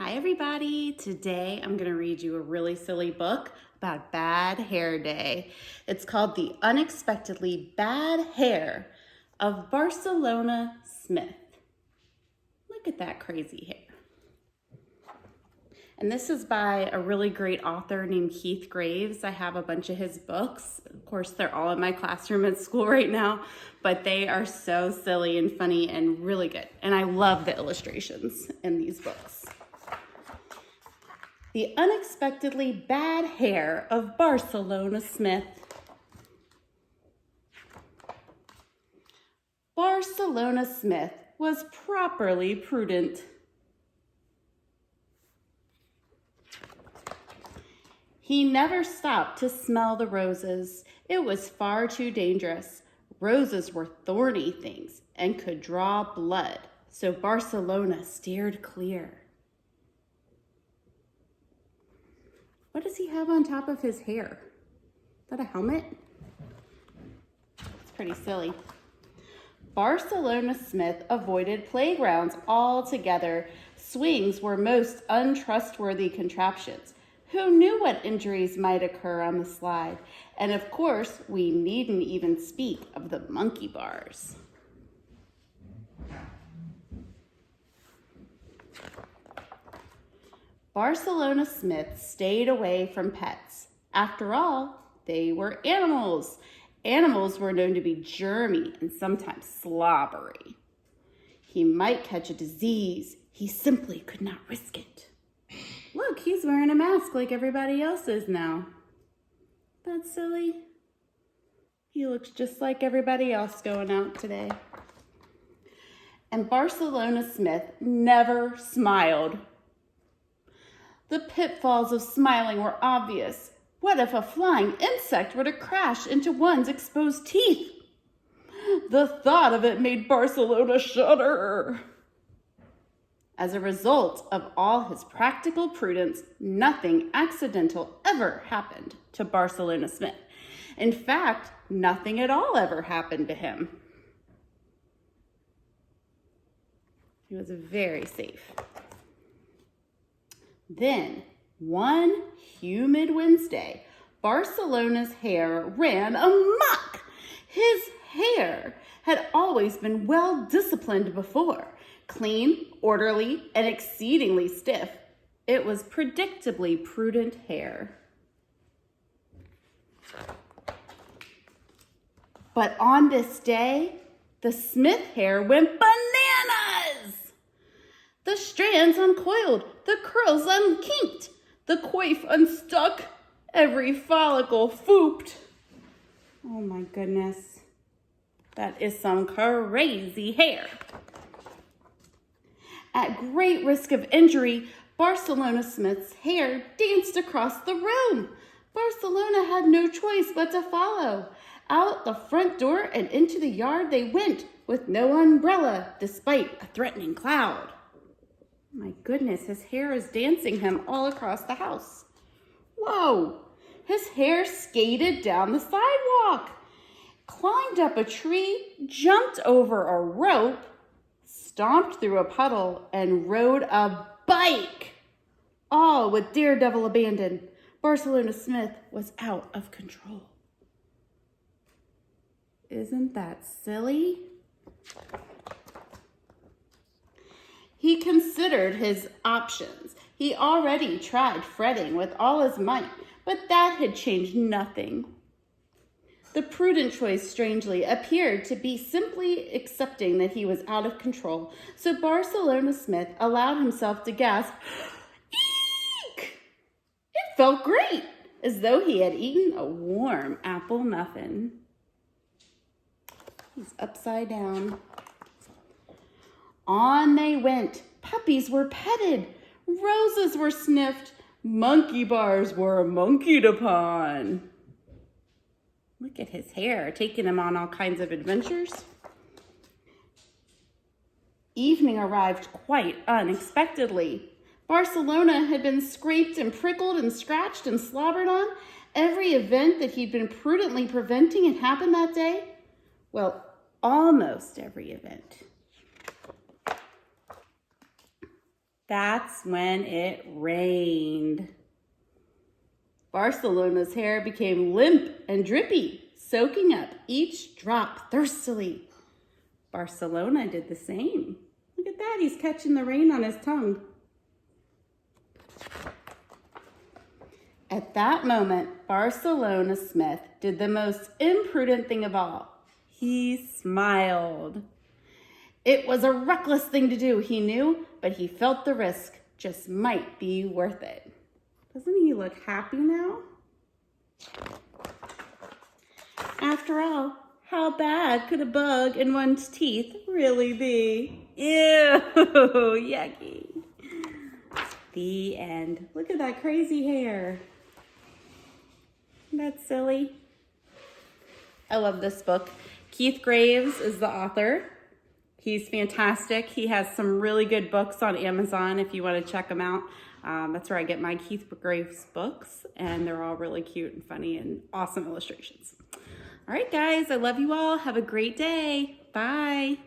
Hi everybody, today I'm going to read you a really silly book about bad hair day. It's called The Unexpectedly Bad Hair of Barcelona Smith. Look at that crazy hair. And this is by a really great author named Keith Graves. I have a bunch of his books. Of course, they're all in my classroom at school right now, but they are so silly and funny and really good. And I love the illustrations in these books. The Unexpectedly Bad Hair of Barcelona Smith. Barcelona Smith was properly prudent. He never stopped to smell the roses. It was far too dangerous. Roses were thorny things and could draw blood, so Barcelona steered clear. What does he have on top of his hair? Is that a helmet? It's pretty silly. Barcelona Smith avoided playgrounds altogether. Swings were most untrustworthy contraptions. Who knew what injuries might occur on the slide? And of course, we needn't even speak of the monkey bars. Barcelona Smith stayed away from pets. After all, they were animals. Animals were known to be germy and sometimes slobbery. He might catch a disease. He simply could not risk it. Look, he's wearing a mask like everybody else is now. That's silly. He looks just like everybody else going out today. And Barcelona Smith never smiled. The pitfalls of smiling were obvious. What if a flying insect were to crash into one's exposed teeth? The thought of it made Barcelona shudder. As a result of all his practical prudence, nothing accidental ever happened to Barcelona Smith. In fact, nothing at all ever happened to him. He was very safe. Then, one humid Wednesday, Barcelona's hair ran amok. His hair had always been well disciplined before, clean, orderly, and exceedingly stiff. It was predictably prudent hair. But on this day, the Smith hair went bananas. The strands uncoiled, the curls unkinked, the coif unstuck, every follicle fooped. Oh my goodness, that is some crazy hair. At great risk of injury, Barcelona Smith's hair danced across the room. Barcelona had no choice but to follow. Out the front door and into the yard they went, with no umbrella, despite a threatening cloud. My goodness, his hair is dancing him all across the house. Whoa! His hair skated down the sidewalk, climbed up a tree, jumped over a rope, stomped through a puddle, and rode a bike. All with daredevil abandon. Barcelona Smith was out of control. Isn't that silly? He considered his options. He already tried fretting with all his might, but that had changed nothing. The prudent choice, strangely, appeared to be simply accepting that he was out of control. So Barcelona Smith allowed himself to gasp, "Eek!" It felt great, as though he had eaten a warm apple muffin. He's upside down. On they went. Puppies were petted. Roses were sniffed. Monkey bars were monkeyed upon. Look at his hair, taking him on all kinds of adventures. Evening arrived quite unexpectedly. Barcelona had been scraped and prickled and scratched and slobbered on. Every event that he'd been prudently preventing had happened that day. Well, almost every event. That's when it rained. Barcelona's hair became limp and drippy, soaking up each drop thirstily. Barcelona did the same. Look at that, he's catching the rain on his tongue. At that moment, Barcelona Smith did the most imprudent thing of all. He smiled. It was a reckless thing to do, he knew, but he felt the risk just might be worth it. Doesn't he look happy now? After all, how bad could a bug in one's teeth really be? Ew, yucky. The end. Look at that crazy hair. Isn't that silly? I love this book. Keith Graves is the author. He's fantastic. He has some really good books on Amazon if you want to check them out. That's where I get my Keith Graves books, and they're all really cute and funny and awesome illustrations. All right, guys, I love you all. Have a great day. Bye.